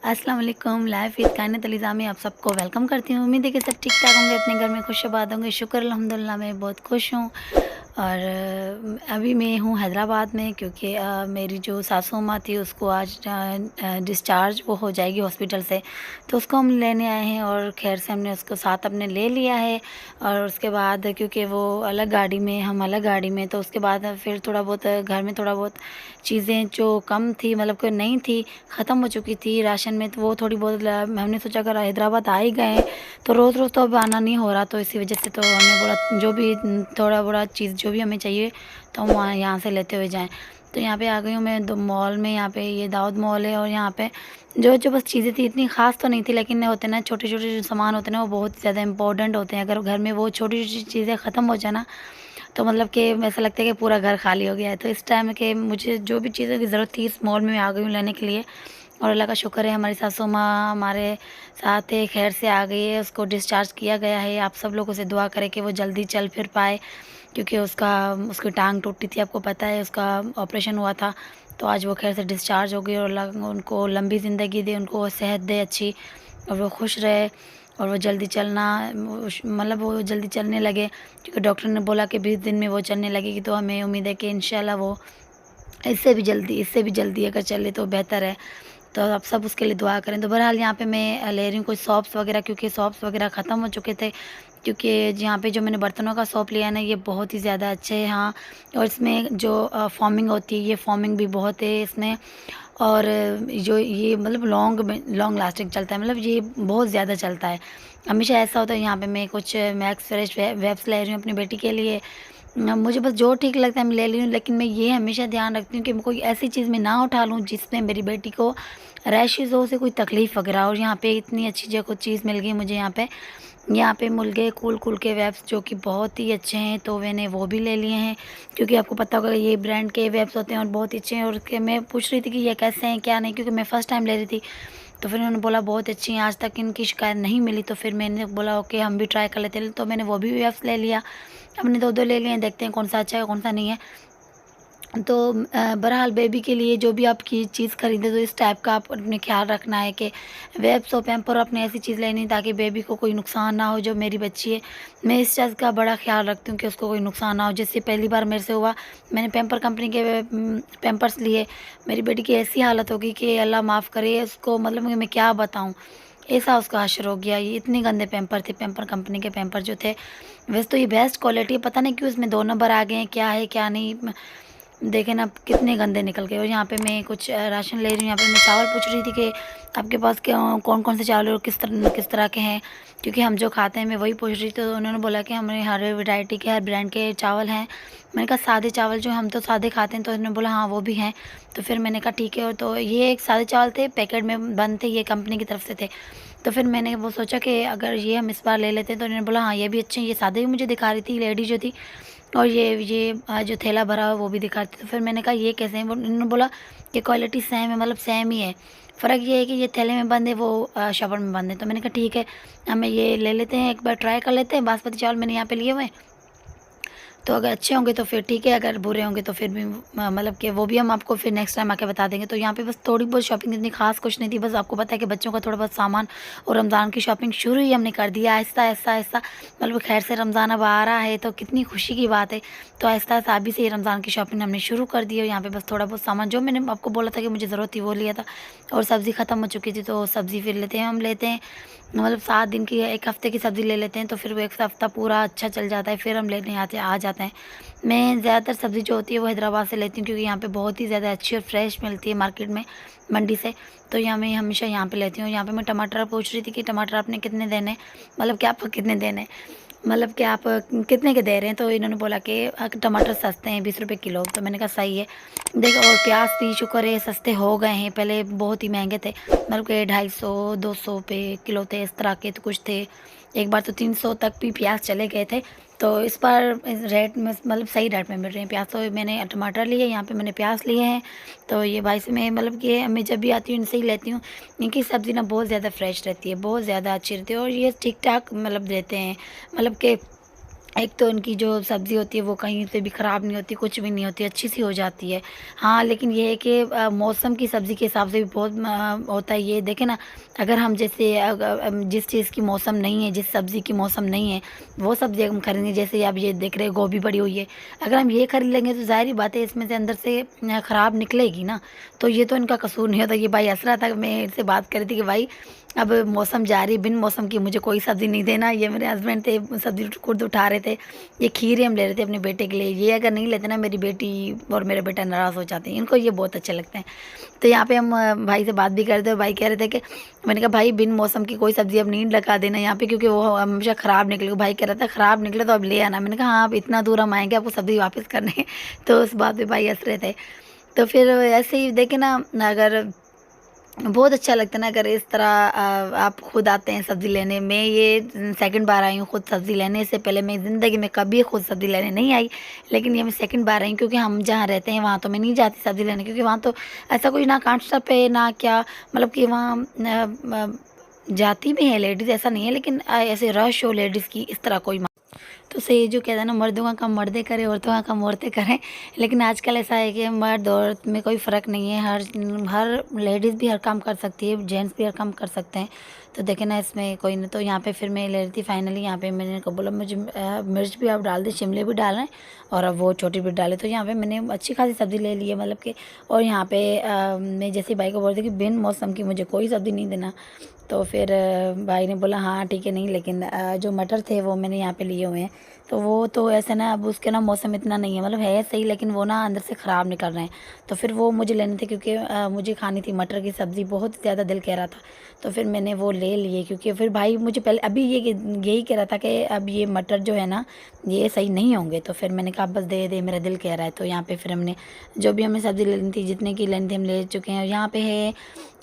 अस्सलाम वालेकुम। Life with कायनात अलीज़ा में आप सबको वेलकम करती हूँ। उम्मीद है कि सब ठीक ठाक होंगे, अपने घर में खुशबाद होंगे। शुक्र अल्हम्दुलिल्लाह मैं बहुत खुश हूँ। और अभी मैं हूँ हैदराबाद में, क्योंकि मेरी जो सासू माँ थी उसको आज डिस्चार्ज वो हो जाएगी हॉस्पिटल से, तो उसको हम लेने आए हैं और खैर से हमने उसको साथ अपने ले लिया है। और उसके बाद क्योंकि वो अलग गाड़ी में, हम अलग गाड़ी में, तो उसके बाद फिर थोड़ा बहुत घर में थोड़ा बहुत चीज़ें जो कम थी, मतलब कि नहीं थी, ख़त्म हो चुकी थी राशन में, तो वो थोड़ी बहुत हमने सोचा अगर हैदराबाद आ ही गए तो रोज़ रोज़ तो अब आना नहीं हो रहा, तो इसी वजह से तो हमने बोला जो भी थोड़ा बड़ा चीज़ जो भी हमें चाहिए तो हम वहाँ यहाँ से लेते हुए जाएं। तो यहाँ पे आ गई हूँ मैं मॉल में। यहाँ पे ये दाऊद मॉल है और यहाँ पे जो जो बस चीज़ें थी इतनी ख़ास तो नहीं थी, लेकिन होते ना छोटे छोटे जो सामान होते हैं ना वो बहुत ज़्यादा इंपॉर्टेंट होते हैं। अगर घर में वो छोटी छोटी चीज़ें ख़त्म हो जाए ना तो मतलब कि ऐसा लगता है कि पूरा घर खाली हो गया है। तो इस टाइम के मुझे जो भी चीज़ों की ज़रूरत थी इस मॉल में मैं आ गई हूँ लेने के लिए। और अल्लाह का शुक्र है हमारी सासू माँ हमारे साथ है, खैर से आ गई है, उसको डिस्चार्ज किया गया है। आप सब लोगों से दुआ करें कि वो जल्दी चल फिर पाए, क्योंकि उसकी टांग टूटी थी, आपको पता है, उसका ऑपरेशन हुआ था। तो आज वो खैर से डिस्चार्ज हो गई और अल्लाह उनको लंबी ज़िंदगी दे, उनको सेहत दे अच्छी, और वो खुश रहे और वो जल्दी चलना, मतलब वो जल्दी चलने लगे, क्योंकि डॉक्टर ने बोला कि 20 दिन में वो चलने लगेगी। तो हमें उम्मीद है कि इंशाल्लाह वो इससे भी जल्दी अगर चले तो बेहतर है। तो आप सब उसके लिए दुआ करें। तो बहरहाल यहाँ पे मैं ले रही हूँ कुछ सॉप्स वगैरह, क्योंकि सॉप्स वगैरह ख़त्म हो चुके थे। क्योंकि यहाँ पे जो मैंने बर्तनों का सॉप लिया है ना, ये बहुत ही ज़्यादा अच्छे हैं। हाँ, और इसमें जो फॉमिंग होती है, ये फॉमिंग भी बहुत है इसमें। और जो ये मतलब लॉन्ग लास्टिंग चलता है, मतलब ये बहुत ज़्यादा चलता है। हमेशा ऐसा होता है। यहाँ पे मैं कुछ मैक्स फ्रेश वेब्स ले रही हूँ अपनी बेटी के लिए। मुझे बस जो ठीक लगता है मैं ले ली हूँ, लेकिन मैं ये हमेशा ध्यान रखती हूँ कि मैं कोई ऐसी चीज़ में ना उठा लूँ जिसमें मेरी बेटी को रैशेज़ हो, उसे कोई तकलीफ़ वगैरह। और यहाँ पे इतनी अच्छी जगह चीज़ मिल गई मुझे यहाँ पे मिल गए कूल के वेब्स, जो कि बहुत ही अच्छे हैं, तो मैंने वो भी ले लिए हैं। क्योंकि आपको पता होगा ये ब्रांड के वेब्स होते हैं और बहुत ही अच्छे हैं। और उसके मैं पूछ रही थी कि ये कैसे हैं क्या नहीं, क्योंकि मैं फ़र्स्ट टाइम ले रही थी। तो फिर उन्होंने बोला बहुत अच्छी हैं, आज तक इनकी शिकायत नहीं मिली। तो फिर मैंने बोला ओके हम भी ट्राई कर लेते हैं, तो मैंने वो भी वेब्स ले लिया। हमने दो ले लिए हैं, देखते हैं कौन सा अच्छा है कौन सा नहीं है। तो बहरहाल बेबी के लिए जो भी आपकी चीज़ खरीदे तो इस टाइप का आप अपने ख्याल रखना है कि वेब्स और पैम्पर अपने ऐसी चीज़ लेनी ताकि बेबी को कोई नुकसान ना हो। जो मेरी बच्ची है, मैं इस चीज़ का बड़ा ख्याल रखती हूँ कि उसको कोई नुकसान ना हो। जैसे पहली बार मेरे से हुआ, मैंने पैम्पर कंपनी के पैम्पर्स लिए, मेरी बेटी की ऐसी हालत होगी कि अल्लाह माफ़ करे उसको, मतलब मैं क्या बताऊँ, ऐसा उसका हशर हो गया। ये इतने गंदे पैम्पर थे, पैम्पर कंपनी के पैम्पर जो थे। वैसे तो ये बेस्ट क्वालिटी है, पता नहीं क्यों इसमें 2 नंबर आ गए हैं, क्या है क्या नहीं। देखें ना कितने गंदे निकल गए। और यहाँ पे मैं कुछ राशन ले रही हूँ। यहाँ पे मैं चावल पूछ रही थी कि आपके पास क्या कौन कौन से चावल और किस तरह के हैं, क्योंकि हम जो खाते हैं मैं वही पूछ रही थी। तो उन्होंने बोला कि हमारे हर वैरायटी के हर ब्रांड के चावल हैं। मैंने कहा सादे चावल जो हम तो सादे खाते हैं, तो उन्होंने बोला हाँ वो भी हैं। तो फिर मैंने कहा ठीक है। और तो ये एक सादे चावल थे, पैकेट में बंद थे, ये कंपनी की तरफ से थे। तो फिर मैंने वो सोचा कि अगर ये हम इस बार ले लेते हैं, तो उन्होंने बोला हाँ ये भी अच्छे हैं। ये सादे भी मुझे दिखा रही थी लेडी जो थी, और ये जो थैला भरा हुआ वो भी दिखाती। तो फिर मैंने कहा ये कैसे हैं, उन्होंने बोला ये क्वालिटी सेम है, मतलब सेम ही है, फ़र्क ये है कि ये थैले में बंद है, वो शवर में बंद है। तो मैंने कहा ठीक है, हमें ये ले लेते हैं, एक बार ट्राई कर लेते हैं। बासमती चावल मैंने यहाँ पे लिए हुए हैं, तो अगर अच्छे होंगे तो फिर ठीक है, अगर बुरे होंगे तो फिर भी मतलब कि वो भी हम आपको फिर नेक्स्ट टाइम आके बता देंगे। तो यहाँ पे बस थोड़ी बहुत शॉपिंग, इतनी खास कुछ नहीं थी, बस आपको पता है कि बच्चों का थोड़ा बहुत सामान, और रमज़ान की शॉपिंग शुरू ही हमने कर दिया आहिस्ता आहिस्ता आहिस्ता। मतलब खैर से रमज़ान अब आ रहा है तो कितनी खुशी की बात है। तो आहिस्ता आहिस्ता अभी से ही रमज़ान की शॉपिंग हमने शुरू कर दी है। और यहाँ पे बस थोड़ा बहुत सामान जो मैंने आपको बोला था कि मुझे ज़रूरत थी वो लिया था। और सब्ज़ी ख़त्म हो चुकी थी, तो सब्ज़ी फिर लेते हैं, हम लेते हैं मतलब 7 दिन की, 1 हफ़्ते की सब्ज़ी ले लेते हैं, तो फिर वो 1 हफ़्ता पूरा अच्छा चल जाता है, फिर हम लेने आ जाते हैं। मैं ज़्यादातर सब्ज़ी जो होती है वो हैदराबाद से लेती हूँ, क्योंकि यहाँ पे बहुत ही ज़्यादा अच्छी और फ्रेश मिलती है मार्केट में, मंडी से। तो यहाँ मैं हमेशा यहाँ पे लेती हूँ। यहाँ पे मैं टमाटर पूछ रही थी कि टमाटर आपने कितने देने, मतलब कि आपको कितने देने, मतलब कि आप कितने के दे रहे हैं। तो इन्होंने बोला कि टमाटर सस्ते हैं 20 रुपये किलो। तो मैंने कहा सही है। देखो, और प्याज भी शुक्र है सस्ते हो गए हैं, पहले बहुत ही महंगे थे, मतलब कि 250 200 पे किलो थे, इस तरह के तो कुछ थे। एक बार तो 300 तक भी प्याज चले गए थे। तो इस बार इस रेट में मतलब सही रेट में मिल रहे हैं प्याज। तो मैंने टमाटर लिए, यहाँ पे मैंने प्याज लिए हैं। तो ये भाई से मैं मतलब कि मैं जब भी आती हूँ इनसे ही लेती हूँ। इनकी सब्ज़ी ना बहुत ज़्यादा फ्रेश रहती है, बहुत ज़्यादा अच्छी रहती है, और ये ठीक ठाक मतलब देते हैं, मतलब कि एक तो इनकी जो सब्ज़ी होती है वो कहीं से भी ख़राब नहीं होती, कुछ भी नहीं होती, अच्छी सी हो जाती है। हाँ, लेकिन ये है कि मौसम की सब्ज़ी के हिसाब से भी बहुत होता है। ये देखें ना, अगर हम जैसे जिस चीज़ की मौसम नहीं है, जिस सब्ज़ी की मौसम नहीं है, वो सब्ज़ी हम खरीदें, जैसे आप ये देख रहे हैं गोभी पड़ी हुई है, अगर हम ये खरीद लेंगे तो ज़ाहिर-सी बात है इसमें से अंदर से ख़राब निकलेगी ना। तो ये तो इनका कसूर नहीं होता। ये भाई हँस रहा था, मैं इनसे बात कर रही थी कि भाई अब मौसम जा रही, बिन मौसम की मुझे कोई सब्ज़ी नहीं देना। ये मेरे हस्बैंड थे, सब्ज़ी खुद उठा रहे थे। ये खीर हम ले रहे थे अपने बेटे के लिए। ये अगर नहीं लेते ना, मेरी बेटी और मेरा बेटा नाराज़ हो जाते हैं। इनको ये बहुत अच्छे लगते हैं। तो यहाँ पे हम भाई से बात भी कर रहे थे, भाई कह रहे थे कि मैंने कहा भाई बिन मौसम की कोई सब्ज़ी अब नहीं लगा देना यहाँ पे, क्योंकि वो हमेशा ख़राब निकलेगी। भाई कह रहा था ख़राब निकले तो अब ले आना। मैंने कहा हाँ, अब इतना दूर हम आएँगे आपको सब्ज़ी वापस करने। तो उस बात पे भाई हँस रहे थे। तो फिर ऐसे ही देखें ना, अगर बहुत अच्छा लगता है ना अगर इस तरह आप खुद आते हैं सब्ज़ी लेने। मैं ये सेकंड बार आई हूँ खुद सब्ज़ी लेने। इससे पहले मैं ज़िंदगी में कभी खुद सब्ज़ी लेने नहीं आई, लेकिन ये मैं सेकंड बार आई हूँ, क्योंकि हम जहाँ रहते हैं वहाँ तो मैं नहीं जाती सब्ज़ी लेने, क्योंकि वहाँ तो ऐसा कुछ ना काउंटर पे ना क्या, मतलब कि वहाँ जाती भी हैं लेडीज़, ऐसा नहीं है, लेकिन ऐसे रश हो लेडीज़ की इस तरह कोई। तो से जो कहते हैं ना, मर्दों का काम मर्दे करें, औरतों का काम औरतें करें। लेकिन आजकल ऐसा है कि मर्द औरत में कोई फ़र्क नहीं है। हर हर लेडीज़ भी हर काम कर सकती है, जेंट्स भी हर काम कर सकते हैं। तो देखें ना, इसमें कोई नहीं। तो यहाँ पे फिर मैं ले रही थी फाइनली। यहाँ पे मैंने को बोला मुझे मिर्च भी आप डाल दें, शिमले भी डालें और अब वो छोटी भी डालें। तो यहाँ पे मैंने अच्छी खासी सब्ज़ी ले ली है, मतलब कि। और यहाँ पे मैं जैसे भाई को बोल रही थी कि बिन मौसम की मुझे कोई सब्ज़ी नहीं देना। तो फिर भाई ने बोला हाँ ठीक है, नहीं लेकिन जो मटर थे वो मैंने यहाँ पे लिए हुए हैं। तो वो तो ऐसे ना, अब उसके ना मौसम इतना नहीं है, मतलब है सही, लेकिन वो ना अंदर से ख़राब निकल रहे हैं। तो फिर वो मुझे लेने थे, क्योंकि मुझे खानी थी मटर की सब्ज़ी, बहुत ज़्यादा दिल कह रहा था। तो फिर मैंने वो ले लिए, क्योंकि फिर भाई मुझे पहले अभी ये यही कह रहा था कि अब ये मटर जो है ना ये सही नहीं होंगे। तो फिर मैंने कहा बस दे दे, मेरा दिल कह रहा है। तो यहाँ पे फिर हमने जो भी हमें सब्ज़ी लेनी थी, जितने की लेनी थी हम ले चुके हैं। और यहाँ पे है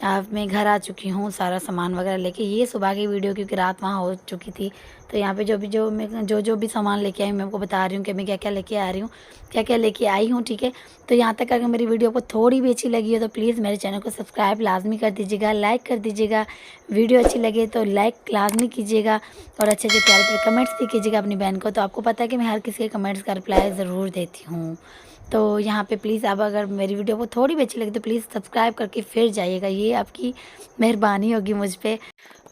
मैं घर आ चुकी हूँ सारा सामान वगैरह लेके। ये सुबह की वीडियो, क्योंकि रात वहाँ हो चुकी थी। तो यहाँ पे जो मैं जो भी सामान लेके आई हूँ, मैं आपको बता रही हूँ कि मैं क्या क्या लेके आ रही हूँ, क्या क्या लेके आई हूँ, ठीक है। तो यहाँ तक अगर मेरी वीडियो को थोड़ी भी अच्छी लगी हो तो प्लीज़ मेरे चैनल को सब्सक्राइब लाजमी कर दीजिएगा, लाइक कर दीजिएगा। वीडियो अच्छी लगे तो लाइक लाजमी कीजिएगा, और अच्छे अच्छे प्यारे प्यारे कमेंट्स भी कीजिएगा अपनी बहन को। तो आपको पता है कि मैं हर किसी के कमेंट्स का रिप्लाई ज़रूर देती हूँ। तो यहाँ पे प्लीज़ आप अगर मेरी वीडियो को थोड़ी भी अच्छी लगी तो प्लीज़ सब्सक्राइब करके फिर जाइएगा, ये आपकी मेहरबानी होगी मुझ पे।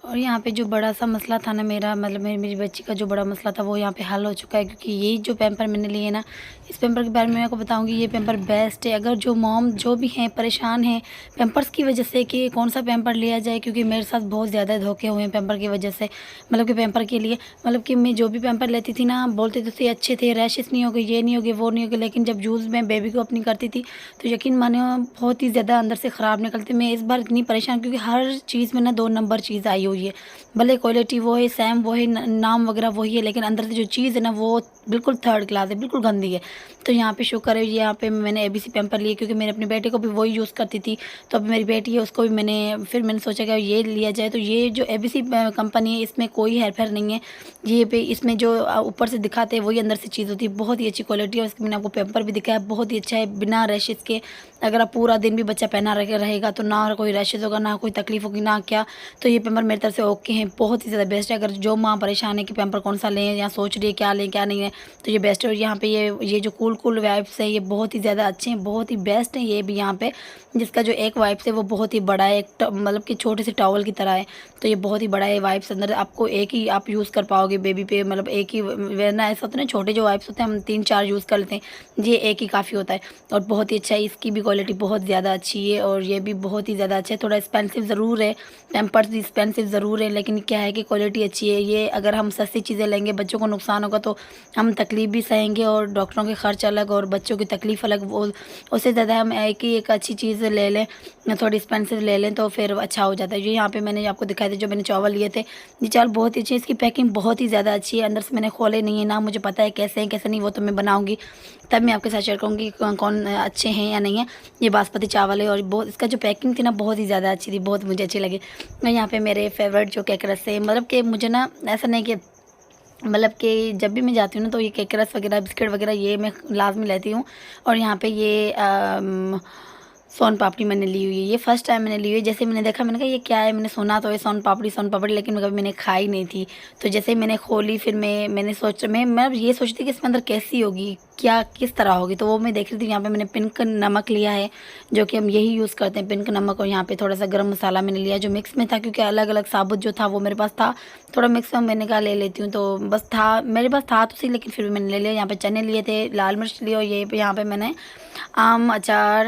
और यहाँ पे जो बड़ा-सा मसला था ना मेरा, मतलब मेरी बच्ची का जो बड़ा मसला था वो यहाँ पे हल हो चुका है, क्योंकि ये जो पैम्पर मैंने लिए ना, इस पैम्पर के बारे में मैं आपको बताऊँगी। ये पैम्पर बेस्ट है। अगर जो मॉम जो भी हैं परेशान हैं पैम्पर्स की वजह से कि कौन-सा पैम्पर लिया जाए, क्योंकि मेरे साथ बहुत ज़्यादा धोखे हुए हैं पैम्पर की वजह से। मतलब कि पैम्पर के लिए, मतलब कि मैं जो भी पैम्पर लेती थी ना, बोलते थे अच्छे थे, रैशेज़ नहीं हो गए, ये नहीं हो गए, वो नहीं हो गए, लेकिन जब यूज़ मैं बेबी को अपनी करती थी तो यकीन मानिए बहुत ही ज़्यादा अंदर से ख़राब निकलते। मैं इस बार इतनी परेशान, क्योंकि हर चीज़ में ना 2 नंबर चीज़ आई हुई है। भले क्वालिटी वो है, सेम वो है, नाम वगैरह वही है, लेकिन अंदर से जो चीज़ है ना वो बिल्कुल थर्ड क्लास है, बिल्कुल गंदी है। तो यहाँ पे शुक्र है, यहाँ पे मैंने एबीसी पैम्पर लिए, क्योंकि मैंने अपने बेटे को भी वही यूज़ करती थी। तो अब मेरी बेटी है उसको भी मैंने सोचा कि ये लिया जाए। तो ये जो एबीसी कंपनी है इसमें कोई हेर-फेर नहीं है। ये पे इसमें जो ऊपर से दिखाते हैं वही अंदर से चीज़ होती है। बहुत ही अच्छी क्वालिटी है। उसकी मैंने आपको पैम्पर भी दिखाया, बहुत ही अच्छा है, बिना रैशेज़ के। अगर आप पूरा दिन भी बच्चा पहना रहेगा तो ना कोई रैशेज़ होगा, ना कोई तकलीफ़ होगी, ना क्या। तो ये पैम्पर मेरी तरफ से ओके हैं, बहुत ही ज़्यादा बेस्ट है। अगर जो माँ परेशान है कि पैम्पर कौन-सा लें या सोच रही है क्या लें क्या नहीं है, तो ये बेस्ट है। और यहाँ पे ये जो कूल वाइप्स है ये बहुत ही ज़्यादा अच्छे हैं, बहुत ही बेस्ट हैं ये भी यहाँ पे। जिसका जो एक वाइप्स है वो बहुत ही बड़ा है, एक मतलब कि छोटे से टॉवल की तरह है। तो ये बहुत ही बड़ा है वाइप्स, अंदर आपको एक ही आप यूज़ कर पाओगे बेबी पे, मतलब एक ही। वरना ऐसा होता है ना, छोटे जो वाइप्स होते हैं हम 3-4 यूज़ कर लेते हैं, ये एक ही काफ़ी होता है। और बहुत ही अच्छा है, इसकी भी क्वालिटी बहुत ज़्यादा अच्छी है, और ये भी बहुत ही ज़्यादा अच्छा है। थोड़ा एक्सपेंसिव ज़रूर है, पैम्पर्स भी एक्सपेंसिव ज़रूर है, लेकिन क्या है कि क्वालिटी अच्छी है। ये अगर हम सस्ती चीज़ें लेंगे बच्चों को नुकसान होगा तो हम तकलीफ़ भी सहेंगे, और डॉक्टरों के खर्च अलग और बच्चों की तकलीफ़ अलग। वो उससे ज़्यादा हम एक अच्छी चीज़ ले लें, थोड़ी एक्सपेंसिव ले लें तो फिर अच्छा हो जाता है। ये यहाँ पे मैंने आपको दिखाए थे जो मैंने चावल लिए थे, ये चावल बहुत ही अच्छे, इसकी पैकिंग बहुत ही ज़्यादा अच्छी है। अंदर से मैंने खोले नहीं है ना, मुझे पता है कैसे हैं कैसे नहीं, वो तो मैं बनाऊँगी तब मैं आपके साथ शेयर करूँगी कौन अच्छे हैं या नहीं है। ये बासमती चावल है, और बहुत इसका जो पैकिंग थी ना बहुत ही ज़्यादा अच्छी थी, बहुत मुझे अच्छी लगी। मैं यहाँ पे मेरे फेवरेट जो केक है, मतलब कि मुझे ना ऐसा नहीं कि, मतलब कि जब भी मैं जाती हूँ ना तो ये केक वगैरह बिस्किट वगैरह ये मैं लाज़मी लेती हूँ। और यहाँ पे ये सोन पापड़ी मैंने ली हुई है, ये फर्स्ट टाइम मैंने ली हुई है। जैसे मैंने देखा मैंने कहा ये क्या है, मैंने सुना तो है सोन पापड़ी, लेकिन कभी मैंने खाई नहीं थी। तो जैसे ही मैंने खोली फिर मैंने सोचा मैं ये सोचती थी कि इसमें अंदर कैसी होगी, क्या किस तरह होगी। तो वो मैं देख रही थी। यहाँ पे मैंने पिंक नमक लिया है जो कि हम यही यूज़ करते हैं, पिंक नमक। और यहाँ पे थोड़ा सा गरम मसाला मैंने लिया जो मिक्स में था, क्योंकि अलग अलग साबुत जो था वो मेरे पास था, थोड़ा मिक्स में मैंने कहा ले लेती हूँ। तो बस था मेरे पास था तो सही, लेकिन फिर भी मैंने ले लिया। यहाँ पे चने लिए थे, लाल मिर्च लिए, और यहाँ पे मैंने आम अचार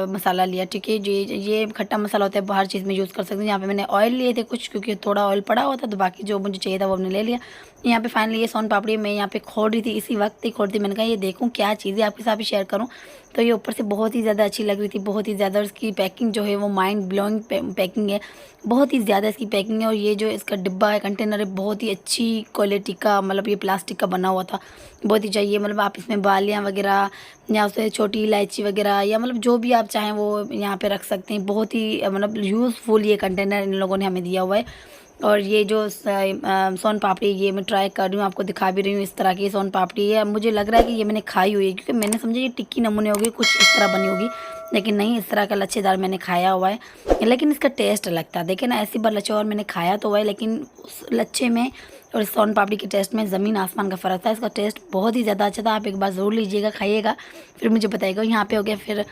मसाला लिया। ठीक है, ये खट्टा मसाला होता है, हर चीज़ में यूज़ कर सकते हैं। यहाँ पे मैंने ऑयल लिए थे कुछ, क्योंकि थोड़ा ऑयल पड़ा हुआ था, तो बाकी जो मुझे चाहिए था वो हमने ले लिया। यहाँ पे फाइनली ये सोन पापड़ी मैं यहाँ पे खोल रही थी, इसी वक्त ही खोल रही थी। मैंने कहा ये देखूँ क्या चीज़ है, आपके साथ भी शेयर करूँ। तो ये ऊपर से बहुत ही ज़्यादा अच्छी लग रही थी, बहुत ही ज़्यादा। और इसकी पैकिंग जो है वो माइंड ब्लोइंग पैकिंग है, बहुत ही ज़्यादा इसकी पैकिंग है। और ये जो इसका डिब्बा है, कंटेनर है, बहुत ही अच्छी क्वालिटी का, मतलब ये प्लास्टिक का बना हुआ था, बहुत ही चाहिए। मतलब आप इसमें बालियाँ वगैरह या उससे छोटी इलायची वगैरह या मतलब जो भी आप चाहें वो यहाँ पे रख सकते हैं। बहुत ही मतलब यूज़फुल ये कंटेनर इन लोगों ने हमें दिया हुआ है। और ये जो सोन पापड़ी ये मैं ट्राई कर रही हूँ, आपको दिखा भी रही हूँ। इस तरह की सोन पापड़ी है, मुझे लग रहा है कि ये मैंने खाई हुई है, क्योंकि मैंने समझा ये टिक्की नमूने होगी, कुछ इस तरह बनी होगी, लेकिन नहीं, इस तरह का लच्छेदार मैंने खाया हुआ है। लेकिन इसका टेस्ट अलग था। देखिए ना, ऐसी बार लच्छा और मैंने खाया तो हुआ है, लेकिन उस लच्छे में और इस सोन पापड़ी के टेस्ट में ज़मीन आसमान का फ़र्क था। इसका टेस्ट बहुत ही ज़्यादा अच्छा था। आप एक बार ज़रूर लीजिएगा, खाइएगा, फिर मुझे बताइएगा। यहाँ पे हो गया फिर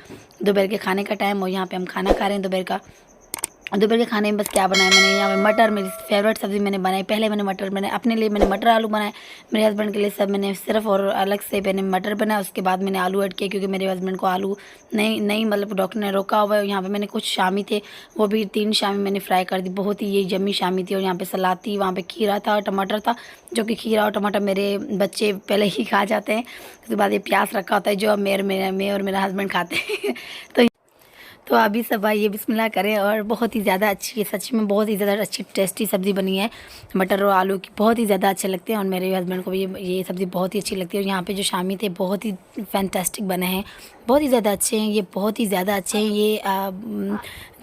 दोपहर के खाने का टाइम, और यहाँ पे हम खाना खा रहे हैं दोपहर का। दोपहर के खाने में बस क्या बनाया मैंने, यहाँ पे मटर, मेरी फेवरेट सब्ज़ी मैंने बनाई। पहले मैंने मटर बनाए अपने लिए, मैंने मटर आलू बनाए। मेरे हस्बैंड के लिए सब मैंने सिर्फ और अलग से मैंने मटर बनाया। उसके बाद मैंने आलू ऐड किए, क्योंकि मेरे हस्बैंड को आलू नहीं मतलब डॉक्टर ने रोका हुआ है। यहाँ पे मैंने कुछ शामी थे, वो भी 3 शामी मैंने फ्राई कर दी, बहुत ही ये यम्मी शामी थी। और यहाँ पे सलाद थी, वहाँ पे खीरा था और टमाटर था, जो कि खीरा और टमाटर मेरे बच्चे पहले ही खा जाते हैं। उसके बाद ये प्याज रखा होता है जो अब मैं और मेरा हस्बैंड खाते हैं। तो अभी सब आइए बिस्मिल्लाह करें। और बहुत ही ज़्यादा अच्छी है, सच में बहुत ही ज़्यादा अच्छी टेस्टी सब्ज़ी बनी है। मटर और आलू की बहुत ही ज़्यादा अच्छे लगते हैं, और मेरे हस्बैंड को भी ये सब्ज़ी बहुत ही अच्छी लगती है। और यहाँ पे जो शामी थे बहुत ही फैंटास्टिक बने हैं, बहुत ही ज़्यादा अच्छे हैं, ये बहुत ही ज़्यादा अच्छे हैं। ये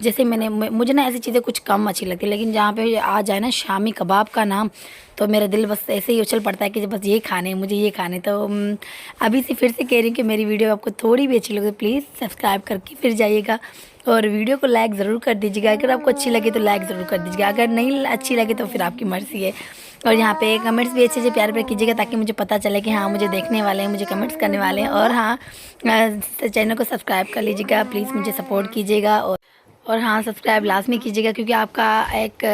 जैसे मुझे ना ऐसी चीज़ें कुछ कम अच्छी लगती है, लेकिन जहाँ पे आ जाए ना शामी कबाब का नाम, तो मेरा दिल बस ऐसे ही उछल पड़ता है कि बस ये खाने, मुझे ये खाने। तो अभी से फिर से कह रही हूँ कि मेरी वीडियो आपको थोड़ी भी अच्छी लगे, प्लीज़ सब्सक्राइब करके फिर जाइएगा, और वीडियो को लाइक ज़रूर कर दीजिएगा। अगर आपको अच्छी लगे तो लाइक ज़रूर कर दीजिएगा, अगर नहीं अच्छी लगे तो फिर आपकी मर्ज़ी है। और यहाँ पे कमेंट्स भी अच्छे से प्यार प्यार कीजिएगा, ताकि मुझे पता चले कि हाँ मुझे देखने वाले हैं, मुझे कमेंट्स करने वाले हैं। और हाँ, चैनल को सब्सक्राइब कर लीजिएगा, प्लीज़ मुझे सपोर्ट कीजिएगा। और हाँ, सब्सक्राइब लाज़मी कीजिएगा, क्योंकि आपका एक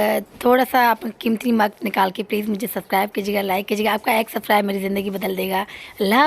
थोड़ा सा आप कीमती वक्त निकाल के प्लीज़ मुझे सब्सक्राइब कीजिएगा, लाइक कीजिएगा। आपका एक सब्सक्राइब मेरी ज़िंदगी बदल देगा। अल्लाह।